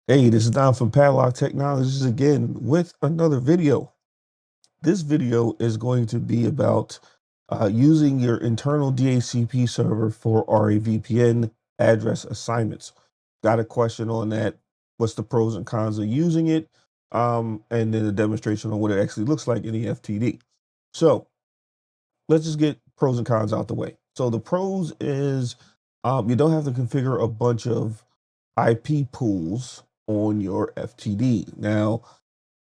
Hey, this is Don from Padlock Technologies again with another video. This video is going to be about using your internal DHCP server for RAVPN address assignments. Got a question on that? What's the pros and cons of using it? And then a demonstration on what it actually looks like in the FTD. So let's just get pros and cons out the way. So the pros is you don't have to configure a bunch of IP pools on your FTD. Now,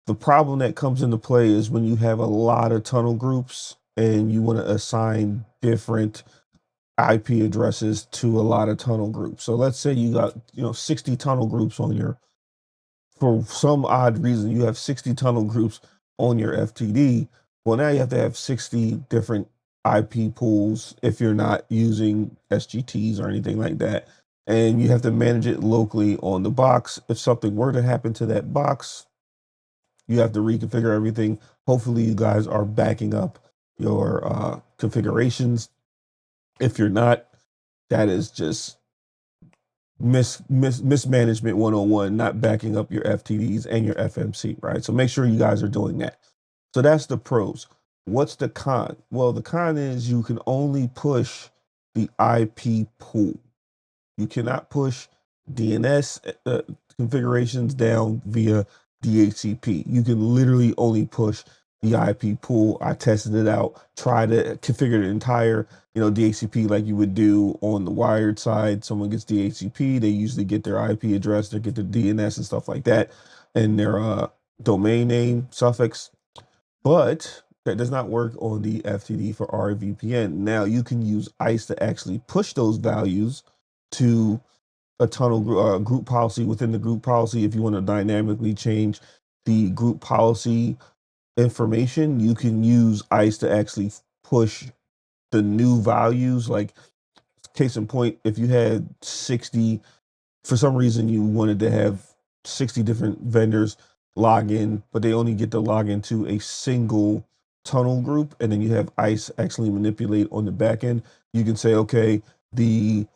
the problem that comes into play is when you have a lot of tunnel groups and you want to assign different IP addresses to a lot of tunnel groups. So let's say you got, 60 tunnel groups on your, for some odd reason, you have 60 tunnel groups on your FTD. Well, now you have to have 60 different IP pools if you're not using SGTs or anything like that. And you have to manage it locally on the box. If something were to happen to that box, you have to reconfigure everything. Hopefully, you guys are backing up your configurations. If you're not, that is just mismanagement 101, not backing up your FTDs and your FMC, right? So make sure you guys are doing that. So that's the pros. What's the con? Well, the con is you can only push the IP pool. You cannot push DNS configurations down via DHCP. You can literally only push the IP pool. I tested it out, tried to configure the entire, DHCP like you would do on the wired side. Someone gets DHCP, they usually get their IP address, they get their DNS and stuff like that, and their domain name suffix. But that does not work on the FTD for RVPN. Now you can use ICE to actually push those values to a tunnel group policy within the group policy. If you want to dynamically change the group policy information, you can use ICE to actually push the new values. Like, case in point, if you had 60, for some reason you wanted to have 60 different vendors log in, but they only get to log into a single tunnel group, and then you have ICE actually manipulate on the back end. You can say, okay, the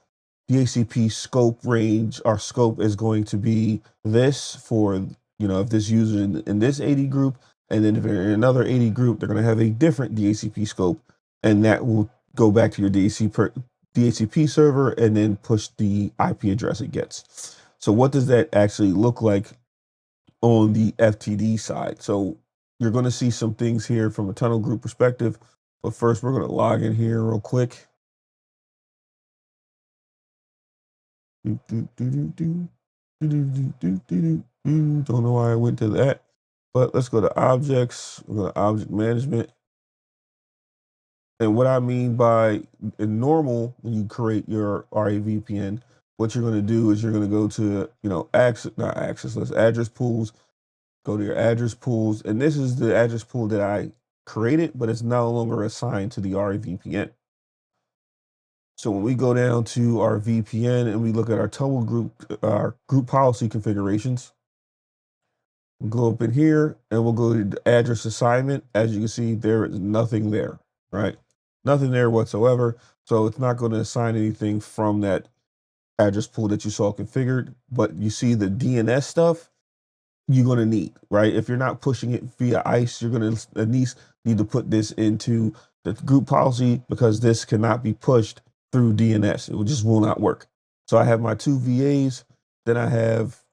DHCP scope range, our scope is going to be this for, if this user in this 80 group, and then if they're in another 80 group, they're going to have a different DHCP scope, and that will go back to your DHCP server and then push the IP address it gets. So what does that actually look like on the FTD side? So you're going to see some things here from a tunnel group perspective, but first we're going to log in here real quick. Don't know why I went to that, but let's go to objects. We're going to object management. And what I mean by in normal, when you create your RAVPN, what you're going to do is you're going to go to, let's address pools, go to your address pools. And this is the address pool that I created, but it's no longer assigned to the RAVPN. So when we go down to our VPN and we look at our group policy configurations, we'll go up in here and we'll go to the address assignment. As you can see, there is nothing there, right? Nothing there whatsoever. So it's not going to assign anything from that address pool that you saw configured, but you see the DNS stuff you're going to need, right? If you're not pushing it via ICE, you're going to at least need to put this into the group policy because this cannot be pushed through DNS. It just will not work. So I have my two VAs. Then I have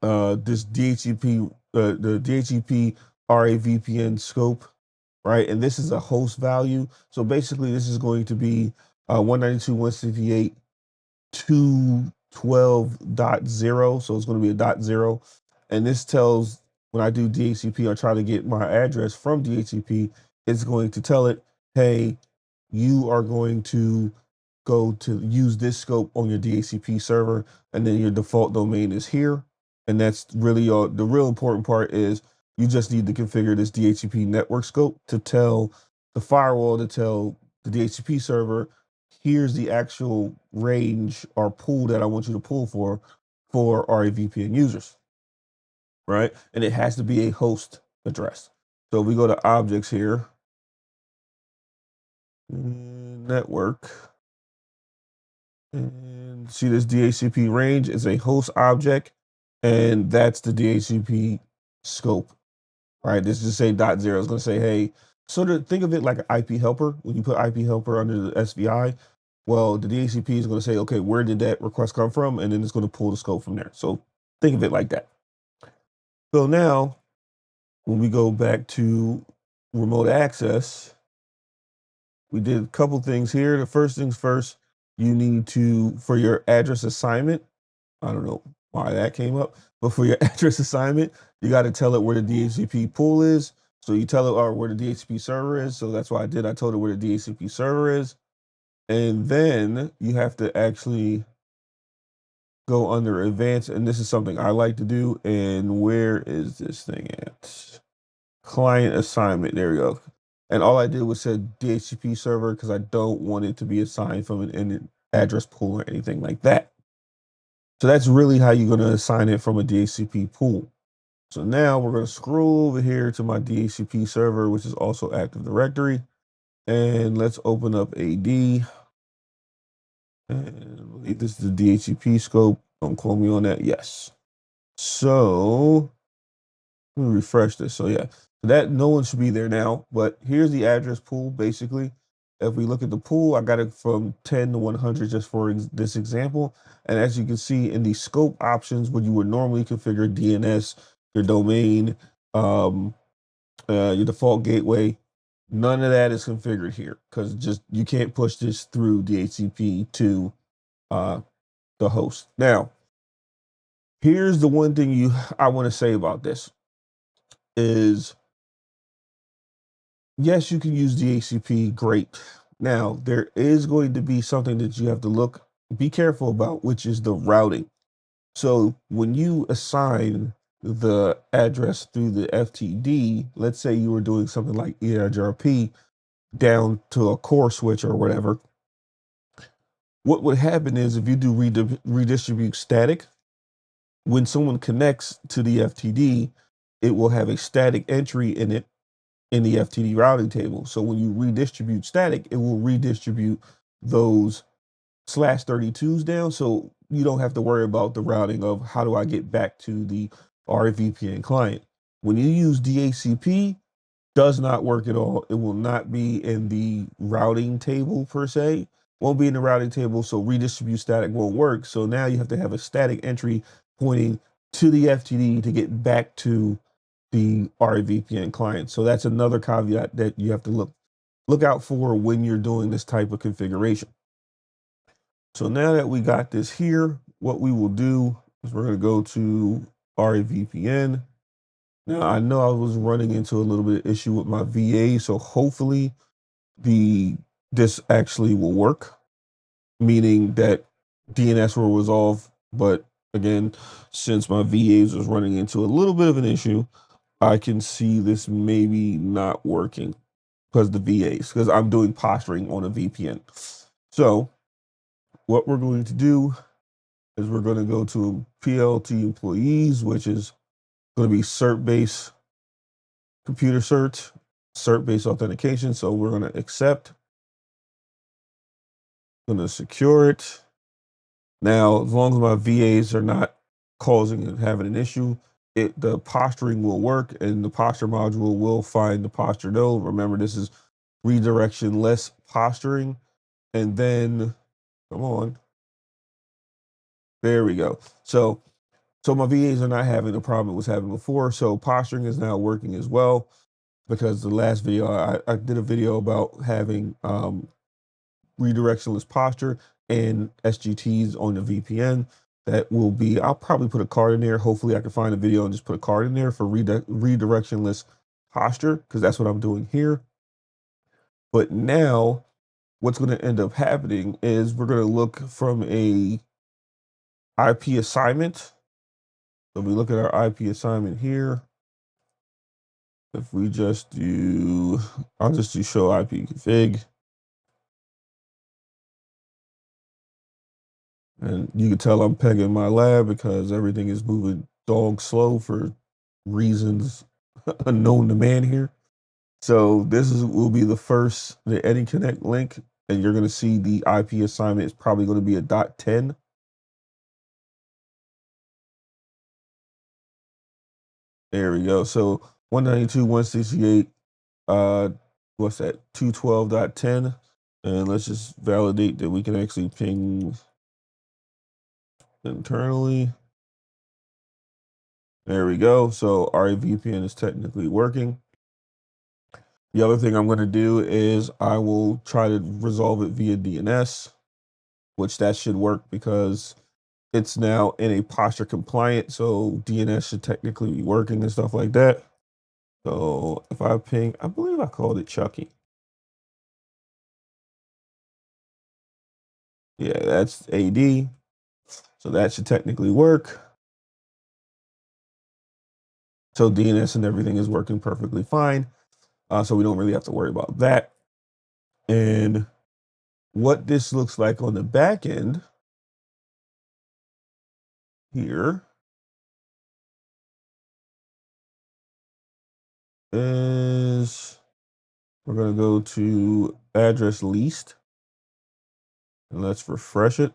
this DHCP, the DHCP RAVPN scope, right? And this is a host value. So basically, this is going to be 192.168.212.0. So it's going to be a .0. And this tells, when I do DHCP or try to get my address from DHCP, it's going to tell it, hey, you are going to go to use this scope on your DHCP server, and then your default domain is here. And that's really all. The real important part is you just need to configure this DHCP network scope to tell the firewall to tell the DHCP server, here's the actual range or pool that I want you to pull for RAVPN users, right? And it has to be a host address. So we go to objects here, network, and see this DHCP range is a host object, and that's the DHCP scope, right? This just say dot zero. It's going to say, hey, sort of think of it like an IP helper. When you put IP helper under the SVI, well, the DHCP is going to say, okay, where did that request come from? And then it's going to pull the scope from there. So think of it like that. So now when we go back to remote access, we did a couple things here. The first things first, you need to, for your address assignment, I don't know why that came up, but for your address assignment, you got to tell it where the DHCP pool is. So you tell it or where the DHCP server is. So that's what I did. I told it where the DHCP server is. And then you have to actually go under advanced. And this is something I like to do. And where is this thing at? Client assignment. There we go. And all I did was said DHCP server because I don't want it to be assigned from an address pool or anything like that. So that's really how you're going to assign it from a DHCP pool. So now we're going to scroll over here to my DHCP server, which is also Active Directory. And let's open up AD. And this is the DHCP scope. Don't quote me on that. Yes. So let me refresh this. So yeah, that no one should be there now, but here's the address pool. Basically, if we look at the pool, I got it from 10 to 100 just for this example. And as you can see in the scope options, where you would normally configure DNS, your domain, your default gateway, none of that is configured here because just you can't push this through DHCP to the host. Now, here's the one thing I want to say about this is, yes, you can use DHCP, great. Now, there is going to be something that you have to be careful about, which is the routing. So when you assign the address through the FTD, let's say you were doing something like EIGRP down to a core switch or whatever, what would happen is if you do redistribute static, when someone connects to the FTD, it will have a static entry in it in the FTD routing table. So when you redistribute static, it will redistribute those /32s down. So you don't have to worry about the routing of how do I get back to the RAVPN client. When you use DHCP, does not work at all. It will not be in the routing table per se. Won't be in the routing table, so redistribute static won't work. So now you have to have a static entry pointing to the FTD to get back to the RAVPN client. So that's another caveat that you have to look out for when you're doing this type of configuration. So now that we got this here, what we will do is we're going to go to RAVPN. Now, I know I was running into a little bit of issue with my VA, so hopefully this actually will work, meaning that DNS will resolve. But again, since my VAs was running into a little bit of an issue, I can see this maybe not working because the VAs, because I'm doing posturing on a VPN. So what we're going to do is we're going to go to PLT employees, which is going to be CERT-based computer CERT-based authentication. So we're going to accept, going to secure it. Now, as long as my VAs are not causing and having an issue, the posturing will work, and the posture module will find the posture node. Remember, this is redirection-less posturing. And then, come on. There we go. So my VAs are not having the problem it was having before. So posturing is now working as well, because the last video, I did a video about having redirectionless posture and SGTs on the VPN. That will be, I'll probably put a card in there. Hopefully I can find a video and just put a card in there for redirectionless posture, because that's what I'm doing here. But now what's going to end up happening is we're going to look from a IP assignment. So we look at our IP assignment here. If we just do, I'll just do show IP config. And you can tell I'm pegging my lab because everything is moving dog slow for reasons unknown to man here. So this will be the first, the AnyConnect link, and you're going to see the IP assignment is probably going to be a .10. There we go. So 192.168, what's that? 212.10. And let's just validate that we can actually ping internally. There we go. So RAVPN is technically working. The other thing I'm going to do is I will try to resolve it via DNS, which that should work because it's now in a posture compliant. So DNS should technically be working and stuff like that. So if I ping, I believe I called it Chucky. Yeah, that's AD. So that should technically work. So DNS and everything is working perfectly fine. So we don't really have to worry about that. And what this looks like on the back end here is we're going to go to address leased and let's refresh it.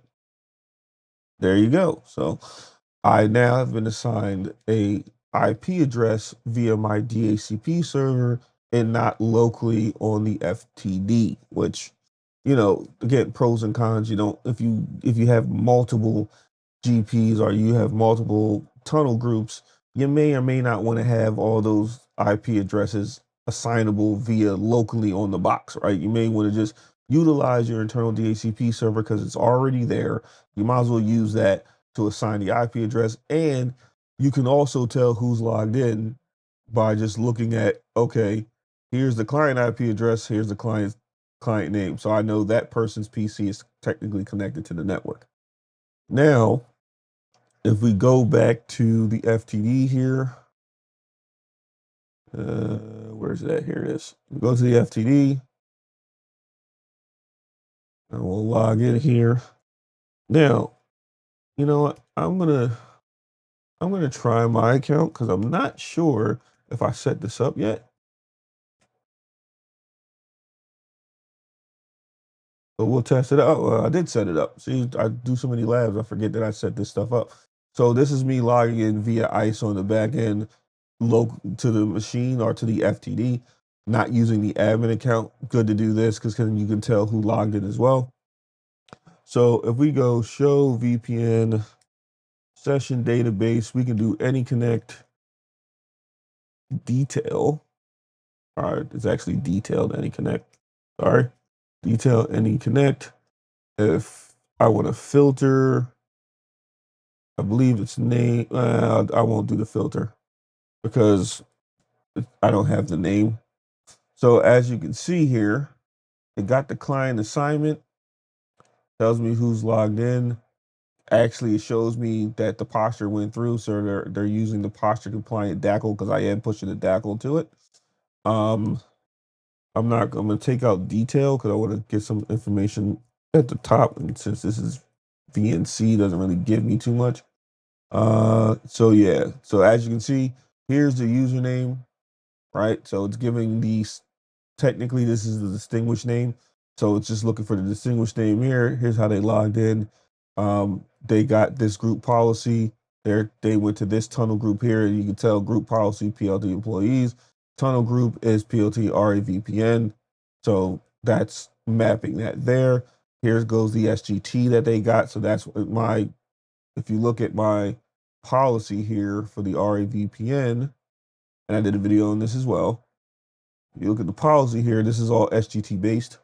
There you go. So I now have been assigned a IP address via my DHCP server and not locally on the FTD, which, again, pros and cons. You don't if you have multiple GPs or you have multiple tunnel groups, you may or may not want to have all those IP addresses assignable via locally on the box, right? You may want to just utilize your internal DHCP server because it's already there. You might as well use that to assign the IP address. And you can also tell who's logged in by just looking at, okay, here's the client IP address, here's the client name. So I know that person's PC is technically connected to the network. Now, if we go back to the FTD here, where's that? Here it is. We go to the FTD and we'll log in here. Now, you know what? I'm gonna try my account because I'm not sure if I set this up yet. But we'll test it out. I did set it up. See, I do so many labs, I forget that I set this stuff up. So this is me logging in via ICE on the back end, local to the machine or to the FTD, not using the admin account. Good to do this because then you can tell who logged in as well. So if we go show VPN session database, we can do any connect detail. All right, it's actually detailed any connect. Sorry, detail any connect. If I want to filter, I believe it's name. I won't do the filter because I don't have the name. So as you can see here, it got the client assignment, tells me who's logged in. Actually, it shows me that the posture went through, so they're using the posture compliant DACL because I am pushing the DACL to it. Um, I'm going to take out detail because I want to get some information at the top, and since this is VNC, doesn't really give me too much. So yeah, so as you can see, here's the username, right? So it's giving these, technically this is the distinguished name. So it's just looking for the distinguished name here. Here's how they logged in. They got this group policy. They went to this tunnel group here, and you can tell group policy PLT employees. Tunnel group is PLT RAVPN. So that's mapping that there. Here goes the SGT that they got. So that's my, if you look at my policy here for the RAVPN, and I did a video on this as well. You look at the policy here, this is all SGT based.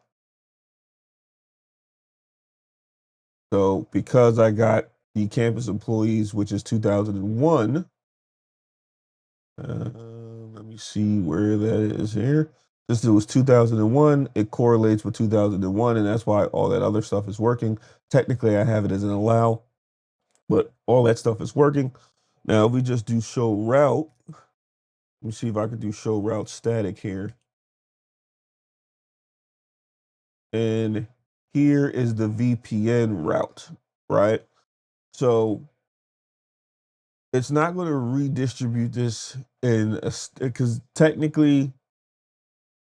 So because I got the campus employees, which is 2001, let me see where that is here. This was 2001. It correlates with 2001, and that's why all that other stuff is working. Technically, I have it as an allow, but all that stuff is working. Now, if we just do show route, let me see if I can do show route static here. And here is the VPN route, right? So it's not going to redistribute this in because technically,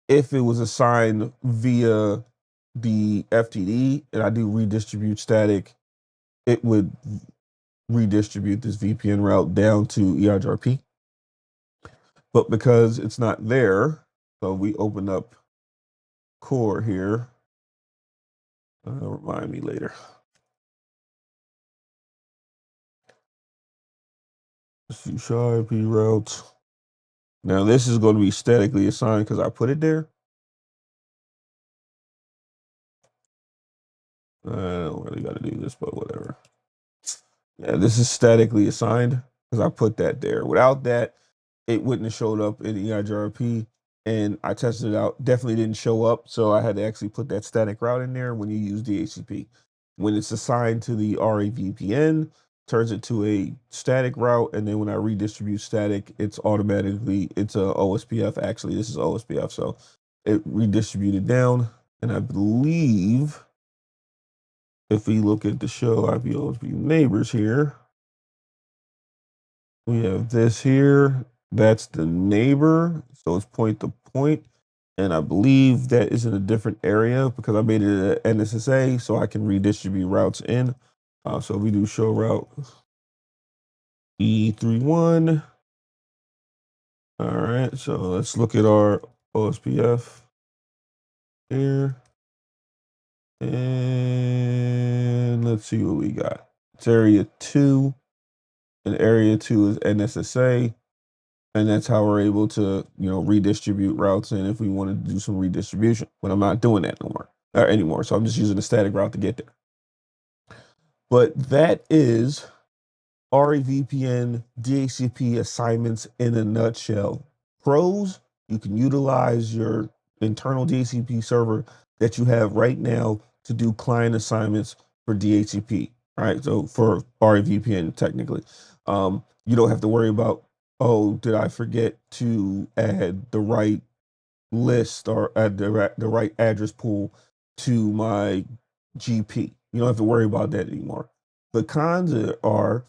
if it was assigned via the FTD and I do redistribute static, it would redistribute this VPN route down to EIGRP. But because it's not there, so we open up core here. Remind me later. Let's see, show IP routes. Now this is going to be statically assigned because I put it there. I don't really got to do this, but whatever. Yeah, this is statically assigned because I put that there. Without that, it wouldn't have showed up in EIGRP. And I tested it out, definitely didn't show up. So I had to actually put that static route in there when you use DHCP. When it's assigned to the RAVPN, turns it to a static route. And then when I redistribute static, it's a OSPF. Actually, this is OSPF. So it redistributed down. And I believe if we look at the show IP OSP neighbors here, we have this here. That's the neighbor. So it's point to point. And I believe that is in a different area because I made it an NSSA so I can redistribute routes in. So we do show route E31. All right, so let's look at our OSPF here. And let's see what we got. It's area 2. And area 2 is NSSA. And that's how we're able to, redistribute routes in if we wanted to do some redistribution. But I'm not doing that no more anymore. So I'm just using a static route to get there. But that is RAVPN DHCP assignments in a nutshell. Pros, you can utilize your internal DHCP server that you have right now to do client assignments for DHCP, right? So for RAVPN, technically. You don't have to worry about, oh, did I forget to add the right list or add the right address pool to my GP? You don't have to worry about that anymore. The cons are,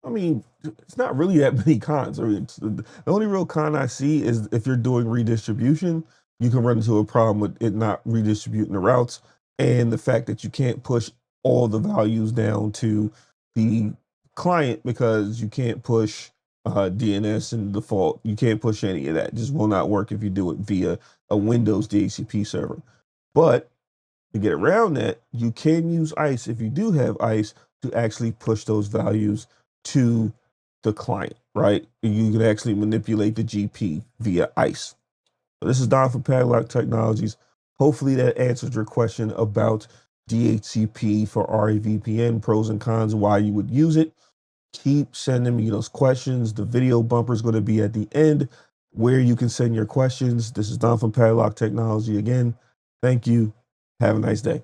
I mean, it's not really that many cons. I mean, the only real con I see is if you're doing redistribution, you can run into a problem with it not redistributing the routes and the fact that you can't push all the values down to the client because you can't push DNS and default. You can't push any of that. It just will not work if you do it via a Windows DHCP server. But to get around that, you can use ICE if you do have ICE to actually push those values to the client, right? You can actually manipulate the GP via ICE. So this is Don from Padlock Technologies. Hopefully that answers your question about DHCP for RAVPN, pros and cons, why you would use it. Keep sending me those questions. The video bumper is going to be at the end where you can send your questions. This is Don from Padlock Technology again. Thank you. Have a nice day.